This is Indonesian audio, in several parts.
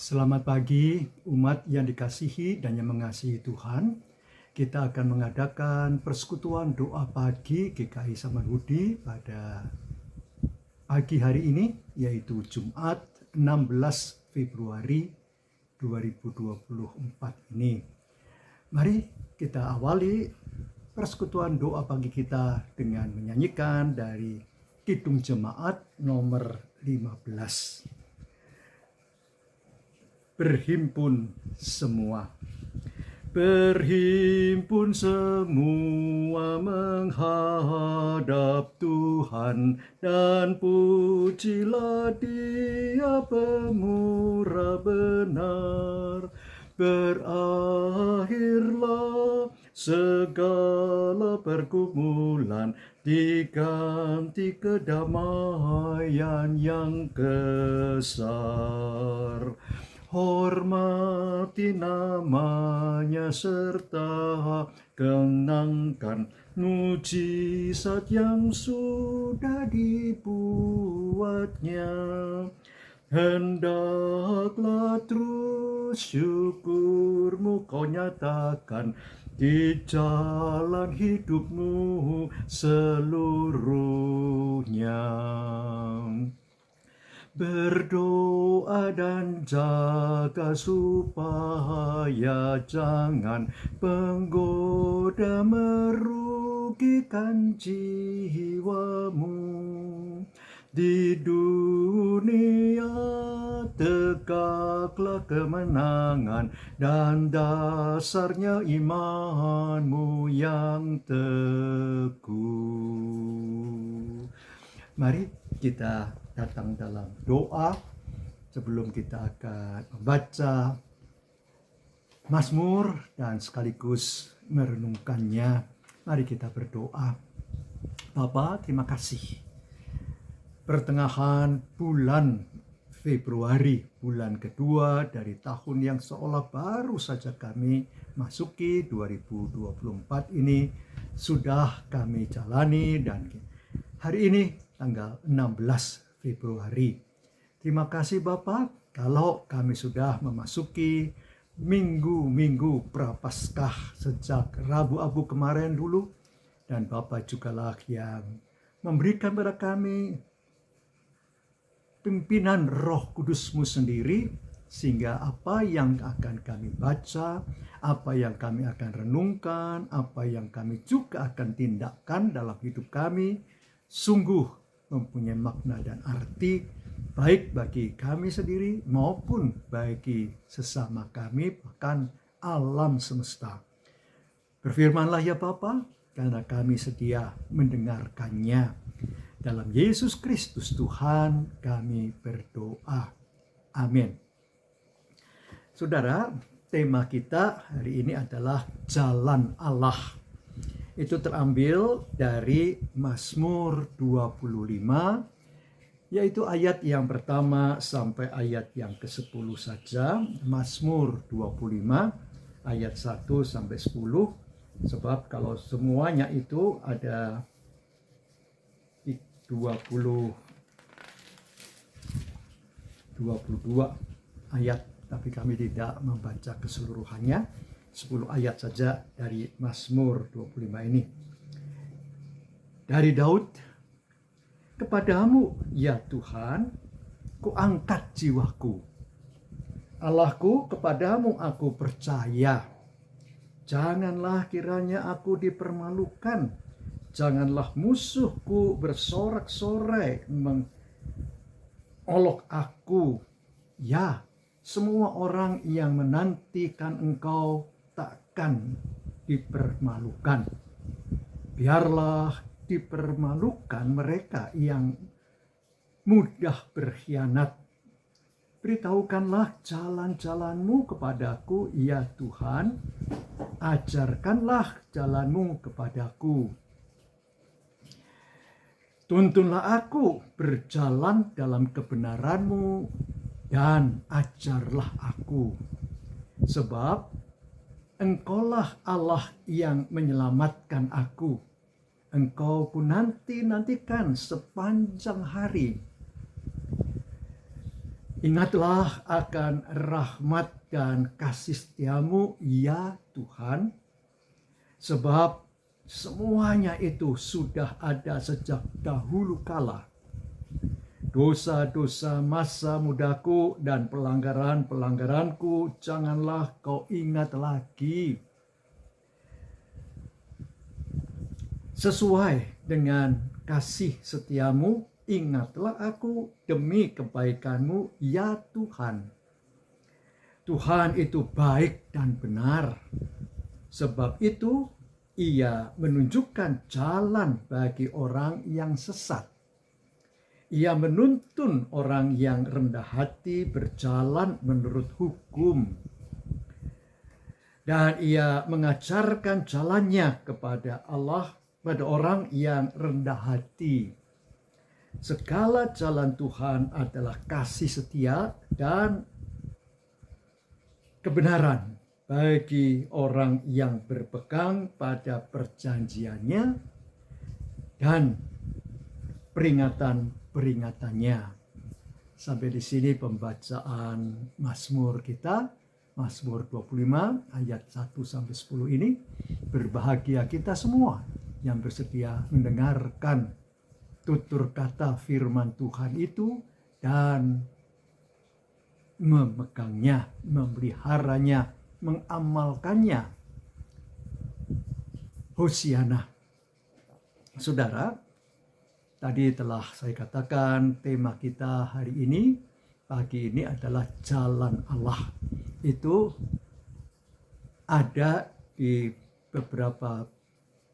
Selamat pagi umat yang dikasihi dan yang mengasihi Tuhan. Kita akan mengadakan persekutuan doa pagi GKI Samanhudi pada pagi hari ini, yaitu Jumat 16 Februari 2024 ini. Mari kita awali persekutuan doa pagi kita dengan menyanyikan dari Kidung Jemaat nomor 15. Berhimpun semua. Berhimpun semua menghadap Tuhan, dan pujilah Dia pemurah benar. Berakhirlah segala pergumulan, diganti kedamaian yang besar. Hormati namanya serta kenangkan mujizat yang sudah dibuatnya. Hendaklah terus syukurmu kau nyatakan di jalan hidupmu seluruhnya. Berdoa dan jaga supaya jangan penggoda merugikan jiwamu. Di dunia tegaklah kemenangan, dan dasarnya imanmu yang teguh. Mari kita datang dalam doa sebelum kita akan membaca Mazmur dan sekaligus merenungkannya. Mari kita berdoa. Bapa, terima kasih. Pertengahan bulan Februari, bulan kedua dari tahun yang seolah baru saja kami masuki 2024 ini, sudah kami jalani, dan hari ini tanggal 16 Februari. Terima kasih Bapak, kalau kami sudah memasuki minggu-minggu Prapaskah sejak Rabu Abu kemarin dulu, dan Bapak jugalah yang memberikan kepada kami pimpinan Roh Kudus-Mu sendiri, sehingga apa yang akan kami baca, apa yang kami akan renungkan, apa yang kami juga akan tindakan dalam hidup kami, sungguh mempunyai makna dan arti, baik bagi kami sendiri maupun bagi sesama kami, bahkan alam semesta. Berfirmanlah ya Bapa, karena kami sedia mendengarkannya. Dalam Yesus Kristus Tuhan kami berdoa. Amin. Saudara, tema kita hari ini adalah Jalan Allah. Itu terambil dari Mazmur 25, yaitu ayat yang pertama sampai ayat yang ke-10 saja. Mazmur 25 ayat 1 sampai 10. Sebab kalau semuanya itu ada 22 ayat, tapi kami tidak membaca keseluruhannya. 10 ayat saja dari Mazmur 25 ini. Dari Daud, kepadamu ya Tuhan, kuangkat jiwaku. Allahku, kepadamu aku percaya. Janganlah kiranya aku dipermalukan. Janganlah musuhku bersorak-sorai mengolok aku. Ya, semua orang yang menantikan Engkau takkan dipermalukan. Biarlah dipermalukan mereka yang mudah berkhianat. Beritahukanlah jalan-jalan-Mu kepadaku, ya Tuhan. Ajarkanlah jalan-Mu kepadaku. Tuntunlah aku berjalan dalam kebenaran-Mu, dan ajarlah aku. Sebab Engkaulah Allah yang menyelamatkan aku. Engkau pun nantikan sepanjang hari. Ingatlah akan rahmat dan kasih setiamu, ya Tuhan, sebab semuanya itu sudah ada sejak dahulu kala. Dosa-dosa masa mudaku dan pelanggaran-pelanggaranku janganlah kau ingat lagi. Sesuai dengan kasih setiamu, ingatlah aku demi kebaikanmu, ya Tuhan. Tuhan itu baik dan benar. Sebab itu, Ia menunjukkan jalan bagi orang yang sesat. Ia menuntun orang yang rendah hati berjalan menurut hukum. Dan Ia mengajarkan jalannya kepada Allah, pada orang yang rendah hati. Segala jalan Tuhan adalah kasih setia dan kebenaran bagi orang yang berpegang pada perjanjiannya dan peringatan-peringatannya. Sampai di sini pembacaan Mazmur kita, Mazmur 25 ayat 1-10 ini. Berbahagia kita semua yang bersedia mendengarkan tutur kata firman Tuhan itu dan memegangnya, memeliharanya, mengamalkannya. Hosiana. Saudara, tadi telah saya katakan tema kita hari ini, pagi ini adalah jalan Allah. Itu ada di beberapa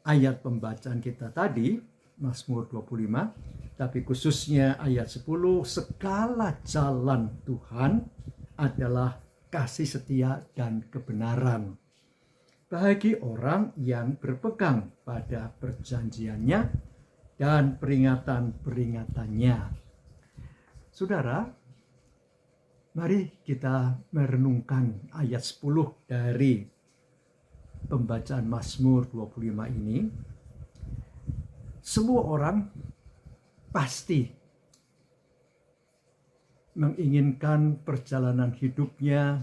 ayat pembacaan kita tadi, Mazmur 25, tapi khususnya ayat 10, segala jalan Tuhan adalah kasih setia dan kebenaran bagi orang yang berpegang pada perjanjiannya dan peringatan-peringatannya. Saudara, mari kita merenungkan ayat 10 dari pembacaan Mazmur 25 ini. Semua orang pasti menginginkan perjalanan hidupnya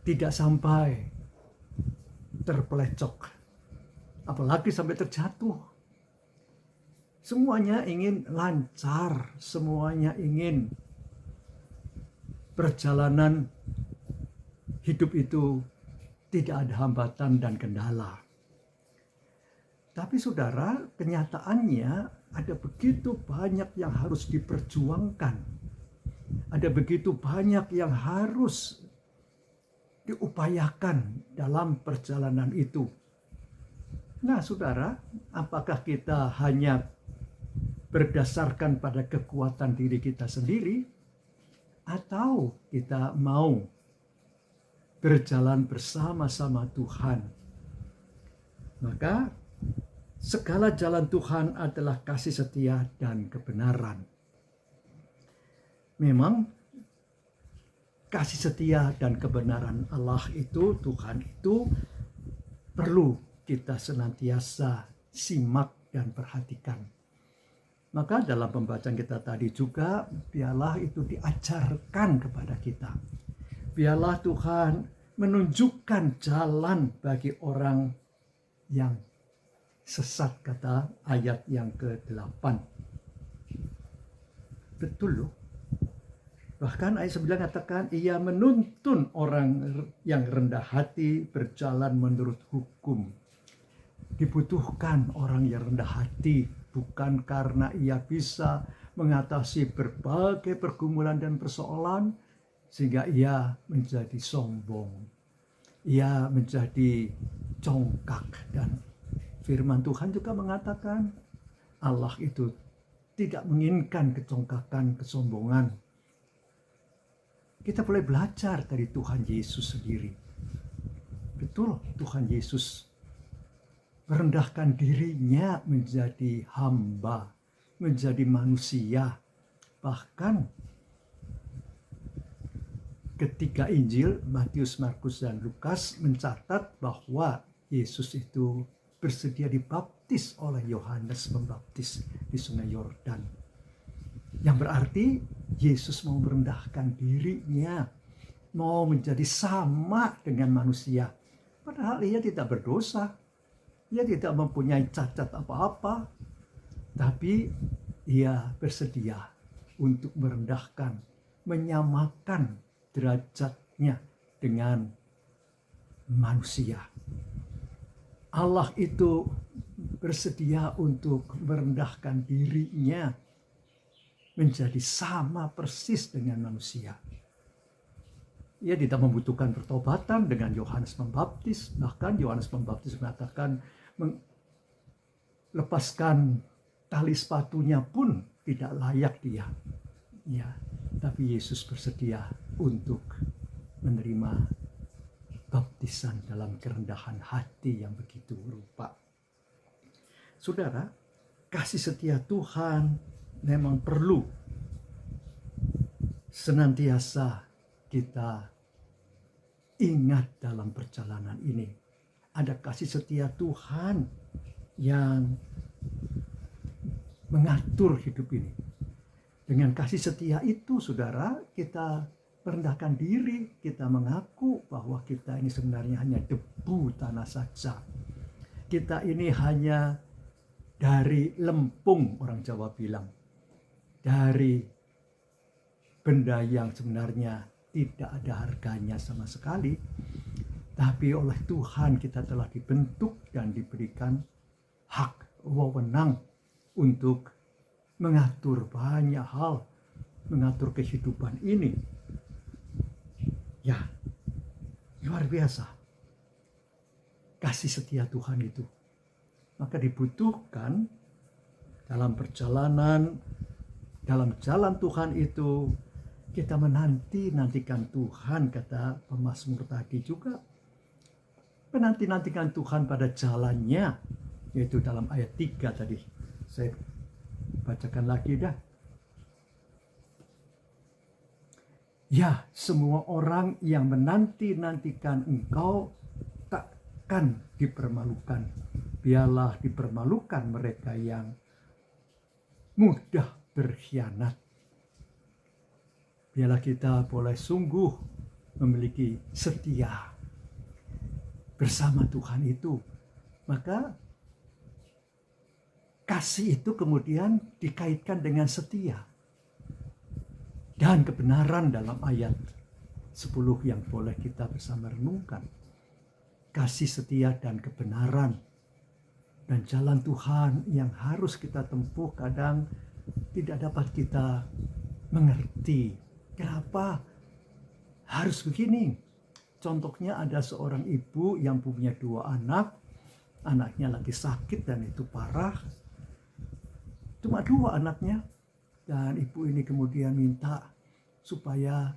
tidak sampai terpelecok, apalagi sampai terjatuh. Semuanya ingin lancar, semuanya ingin perjalanan hidup itu tidak ada hambatan dan kendala. Tapi saudara, kenyataannya ada begitu banyak yang harus diperjuangkan. Ada begitu banyak yang harus diupayakan dalam perjalanan itu. Nah saudara, apakah kita hanya berdasarkan pada kekuatan diri kita sendiri, atau kita mau berjalan bersama-sama Tuhan? Maka segala jalan Tuhan adalah kasih setia dan kebenaran. Memang kasih setia dan kebenaran Allah itu, Tuhan itu, perlu kita senantiasa simak dan perhatikan. Maka dalam pembacaan kita tadi juga, biarlah itu diajarkan kepada kita. Biarlah Tuhan menunjukkan jalan bagi orang yang sesat, kata ayat yang ke-8. Betul loh. Bahkan ayat 9 katakan, Ia menuntun orang yang rendah hati berjalan menurut hukum. Dibutuhkan orang yang rendah hati, bukan karena ia bisa mengatasi berbagai pergumulan dan persoalan sehingga ia menjadi sombong, ia menjadi congkak. Dan firman Tuhan juga mengatakan Allah itu tidak menginginkan kecongkakan, kesombongan. Kita boleh belajar dari Tuhan Yesus sendiri. Betul, Tuhan Yesus merendahkan dirinya menjadi hamba, menjadi manusia. Bahkan ketiga Injil, Matius, Markus, dan Lukas mencatat bahwa Yesus itu bersedia dibaptis oleh Yohanes Pembaptis di Sungai Yordan. Yang berarti Yesus mau merendahkan dirinya, mau menjadi sama dengan manusia. Padahal ia tidak berdosa, ia tidak mempunyai cacat apa-apa, tapi ia bersedia untuk merendahkan, menyamakan derajatnya dengan manusia. Allah itu bersedia untuk merendahkan dirinya menjadi sama persis dengan manusia. Ia tidak membutuhkan pertobatan dengan Yohanes Pembaptis. Bahkan Yohanes Pembaptis mengatakan lepaskan tali sepatunya pun tidak layak dia. Ya, tapi Yesus bersedia untuk menerima baptisan dalam kerendahan hati yang begitu rupa. Saudara, kasih setia Tuhan memang perlu senantiasa kita ingat dalam perjalanan ini. Ada kasih setia Tuhan yang mengatur hidup ini. Dengan kasih setia itu, saudara, kita merendahkan diri, kita mengaku bahwa kita ini sebenarnya hanya debu tanah saja. Kita ini hanya dari lempung, orang Jawa bilang, dari benda yang sebenarnya tidak ada harganya sama sekali, tapi oleh Tuhan kita telah dibentuk dan diberikan hak wewenang untuk mengatur banyak hal, mengatur kehidupan ini. Ya, luar biasa kasih setia Tuhan itu. Maka dibutuhkan dalam perjalanan, dalam jalan Tuhan itu, kita menanti-nantikan Tuhan, kata pemazmur tadi juga. Menanti-nantikan Tuhan pada jalannya, yaitu dalam ayat 3 tadi. Saya bacakan lagi dah. Ya, semua orang yang menanti-nantikan Engkau takkan dipermalukan. Biarlah dipermalukan mereka yang mudah berkhianat. Biarlah kita boleh sungguh memiliki setia bersama Tuhan itu. Maka kasih itu kemudian dikaitkan dengan setia dan kebenaran dalam ayat 10 yang boleh kita bersama renungkan. Kasih setia dan kebenaran. Dan jalan Tuhan yang harus kita tempuh kadang tidak dapat kita mengerti. Kenapa harus begini? Contohnya ada seorang ibu yang punya 2 anak. Anaknya lagi sakit dan itu parah. Cuma 2 anaknya. Dan ibu ini kemudian minta supaya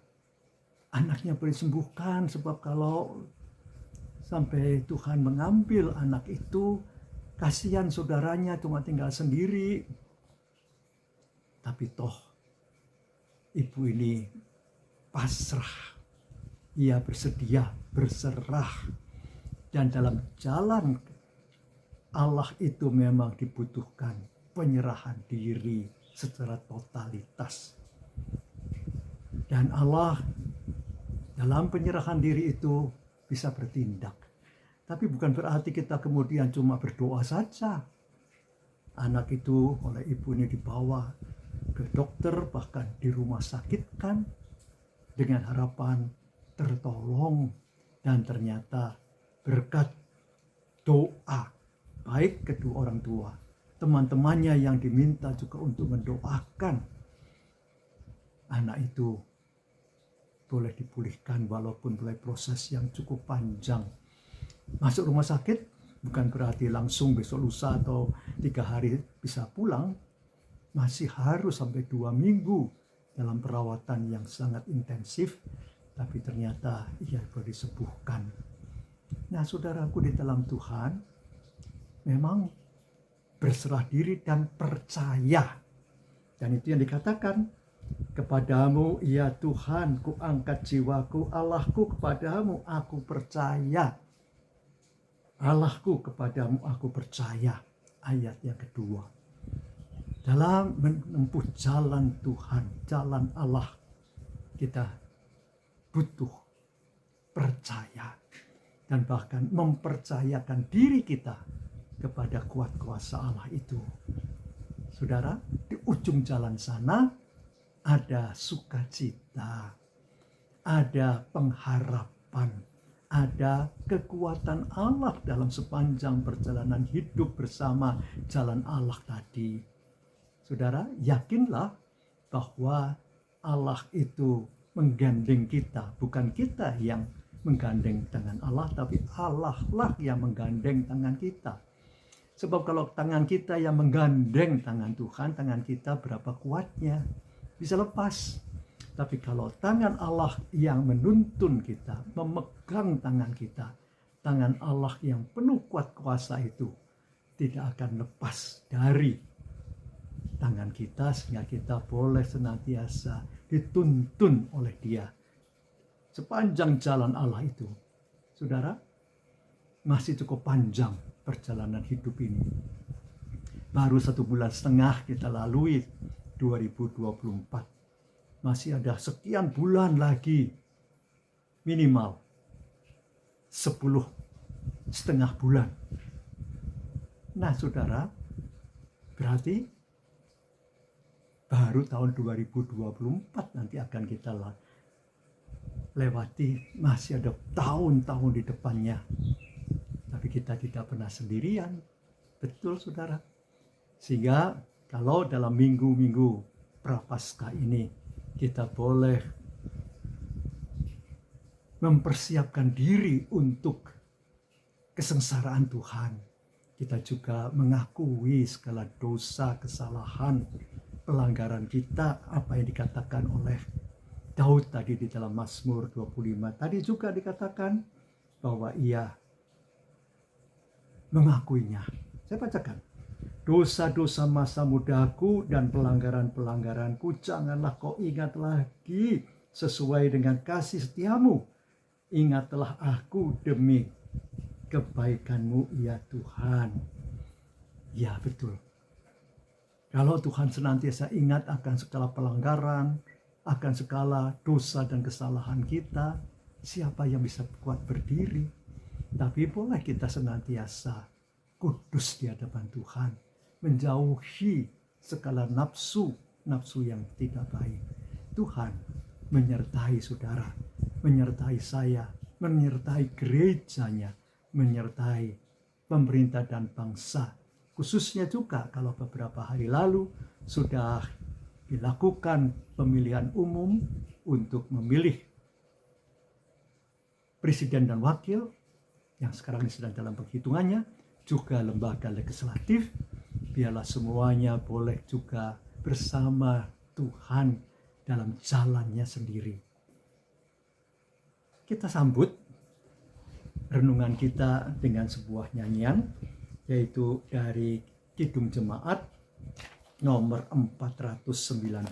anaknya boleh disembuhkan. Sebab kalau sampai Tuhan mengambil anak itu, kasihan saudaranya cuma tinggal sendiri. Tapi toh ibu ini pasrah. Ia bersedia berserah. Dan dalam jalan Allah itu memang dibutuhkan penyerahan diri secara totalitas. Dan Allah dalam penyerahan diri itu bisa bertindak. Tapi bukan berarti kita kemudian cuma berdoa saja. Anak itu oleh ibu ini dibawa ke dokter, bahkan di rumah sakitkan dengan harapan tertolong. Dan ternyata berkat doa, baik kedua orang tua, teman-temannya yang diminta juga untuk mendoakan, anak itu boleh dipulihkan walaupun mulai proses yang cukup panjang. Masuk rumah sakit bukan berarti langsung besok lusa atau 3 hari bisa pulang. Masih harus sampai 2 minggu dalam perawatan yang sangat intensif. Tapi ternyata ia boleh disembuhkan. Nah, saudaraku di dalam Tuhan, memang berserah diri dan percaya. Dan itu yang dikatakan, kepadamu ya Tuhan ku angkat jiwaku, Allahku kepadamu aku percaya. Allahku kepadamu aku percaya. Ayat yang kedua. Dalam menempuh jalan Tuhan, jalan Allah, kita butuh percaya dan bahkan mempercayakan diri kita kepada kuat kuasa Allah itu. Saudara, di ujung jalan sana ada sukacita, ada pengharapan, ada kekuatan Allah dalam sepanjang perjalanan hidup bersama jalan Allah tadi. Saudara, yakinlah bahwa Allah itu menggandeng kita, bukan kita yang menggandeng tangan Allah, tapi Allah lah yang menggandeng tangan kita. Sebab kalau tangan kita yang menggandeng tangan Tuhan, tangan kita berapa kuatnya bisa lepas. Tapi kalau tangan Allah yang menuntun kita, memegang tangan kita, tangan Allah yang penuh kuat kuasa itu tidak akan lepas dari tangan kita, sehingga kita boleh senantiasa dituntun oleh Dia sepanjang jalan Allah itu. Saudara, masih cukup panjang perjalanan hidup ini. Baru 1,5 bulan kita lalui 2024. Masih ada sekian bulan lagi, minimal 10,5 bulan. Nah saudara, berarti baru tahun 2024 nanti akan kita lewati. Masih ada tahun-tahun di depannya. Tapi kita tidak pernah sendirian. Betul saudara. Sehingga kalau dalam minggu-minggu Prapaskah ini kita boleh mempersiapkan diri untuk kesengsaraan Tuhan. Kita juga mengakui segala dosa, kesalahan, pelanggaran kita, apa yang dikatakan oleh Daud tadi di dalam Mazmur 25. Tadi juga dikatakan bahwa ia mengakuinya. Saya bacakan. Dosa-dosa masa mudaku dan pelanggaran-pelanggaranku janganlah kau ingat lagi, sesuai dengan kasih setiamu. Ingatlah aku demi kebaikanmu ya Tuhan. Ya betul. Kalau Tuhan senantiasa ingat akan segala pelanggaran, akan segala dosa dan kesalahan kita, siapa yang bisa kuat berdiri? Tapi boleh kita senantiasa kudus di hadapan Tuhan, menjauhi segala nafsu yang tidak baik. Tuhan menyertai saudara, menyertai saya, menyertai gerejanya, menyertai pemerintah dan bangsa. Khususnya juga kalau beberapa hari lalu sudah dilakukan pemilihan umum untuk memilih presiden dan wakil yang sekarang ini sedang dalam penghitungannya, juga lembaga legislatif. Biarlah semuanya boleh juga bersama Tuhan dalam jalannya sendiri. Kita sambut renungan kita dengan sebuah nyanyian, yaitu dari Kidung Jemaat nomor 419.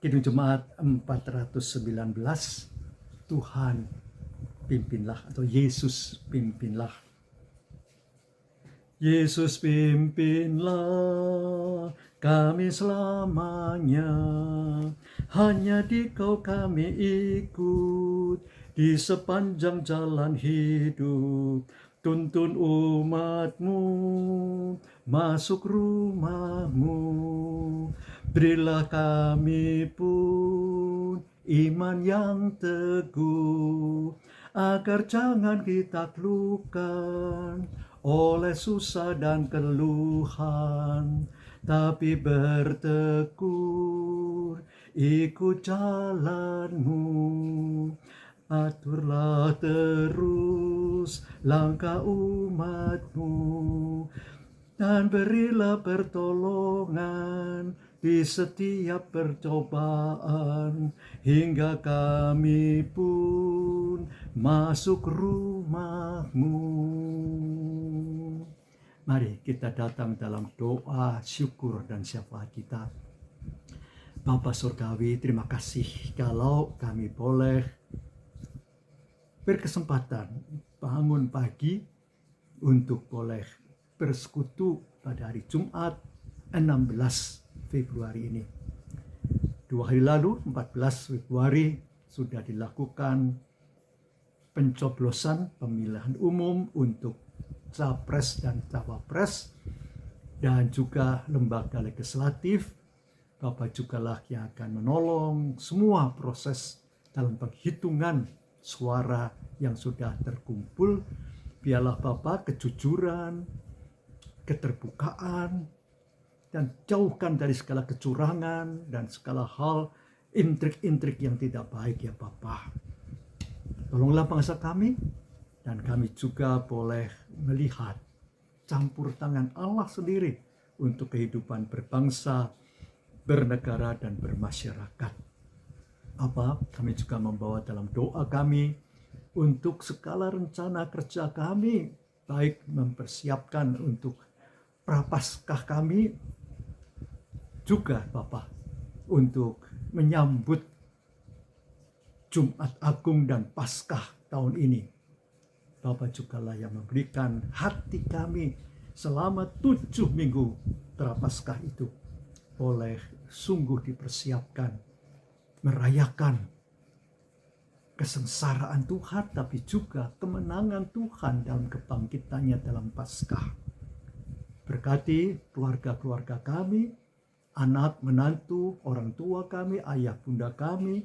Kidung Jemaat 419, Tuhan pimpinlah, atau Yesus pimpinlah. Yesus pimpinlah kami selamanya, hanya di Kau kami ikut di sepanjang jalan hidup. Tuntun umat-Mu masuk rumah-Mu, berilah kami pun iman yang teguh, agar jangan kita keluhkan oleh susah dan keluhan, tapi bertekun ikut jalan-Mu. Aturlah terus langkah umat-Mu, dan berilah pertolongan di setiap percobaan, hingga kami pun masuk rumah-Mu. Mari kita datang dalam doa, syukur, dan syafaat kita. Bapa Surgawi, terima kasih kalau kami boleh berkesempatan bangun pagi untuk boleh bersekutu pada hari Jumat 16 Februari ini. 2 hari lalu, 14 Februari, sudah dilakukan pencoblosan pemilihan umum untuk Capres dan Cawapres, dan juga lembaga legislatif. Bapak jugalah yang akan menolong semua proses dalam penghitungan suara yang sudah terkumpul. Biarlah Bapak kejujuran, keterbukaan, dan jauhkan dari segala kecurangan dan segala hal intrik-intrik yang tidak baik ya Bapa. Tolonglah bangsa kami, dan kami juga boleh melihat campur tangan Allah sendiri untuk kehidupan berbangsa, bernegara, dan bermasyarakat. Kami juga membawa dalam doa kami untuk segala rencana kerja kami, baik mempersiapkan untuk Prapaskah kami, juga Bapak untuk menyambut Jumat Agung dan Paskah tahun ini. Bapak jugalah yang memberikan hati kami selama 7 minggu Prapaskah itu boleh sungguh dipersiapkan, merayakan kesengsaraan Tuhan, tapi juga kemenangan Tuhan dalam kebangkitannya dalam Paskah. Berkati keluarga-keluarga kami, anak, menantu, orang tua kami, ayah, bunda kami,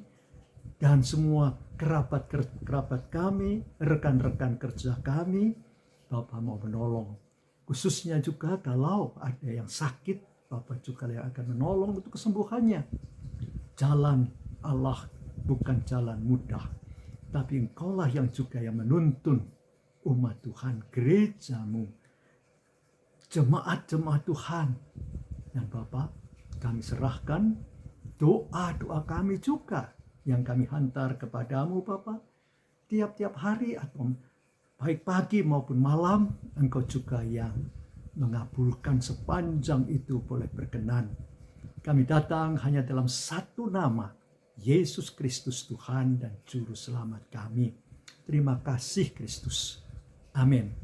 dan semua kerabat-kerabat kami, rekan-rekan kerja kami. Bapak mau menolong. Khususnya juga kalau ada yang sakit, Bapak juga yang akan menolong untuk kesembuhannya. Jalan Allah bukan jalan mudah, tapi Engkaulah yang juga yang menuntun umat Tuhan, gerejamu, jemaat-jemaat Tuhan. Dan Bapak, kami serahkan doa-doa kami juga yang kami hantar kepadamu Bapak. Tiap-tiap hari atau baik pagi maupun malam, Engkau juga yang mengabulkan sepanjang itu boleh berkenan. Kami datang hanya dalam satu nama, Yesus Kristus Tuhan dan Juru Selamat kami. Terima kasih Kristus. Amin.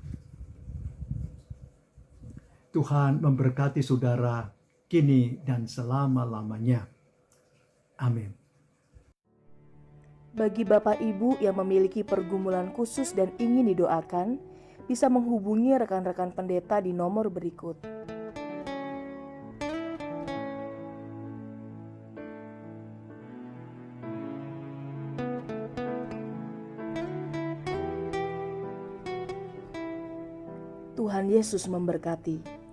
Tuhan memberkati saudara kini dan selama-lamanya. Amin. Bagi Bapak Ibu yang memiliki pergumulan khusus dan ingin didoakan, bisa menghubungi rekan-rekan pendeta di nomor berikut. Tuhan Yesus memberkati.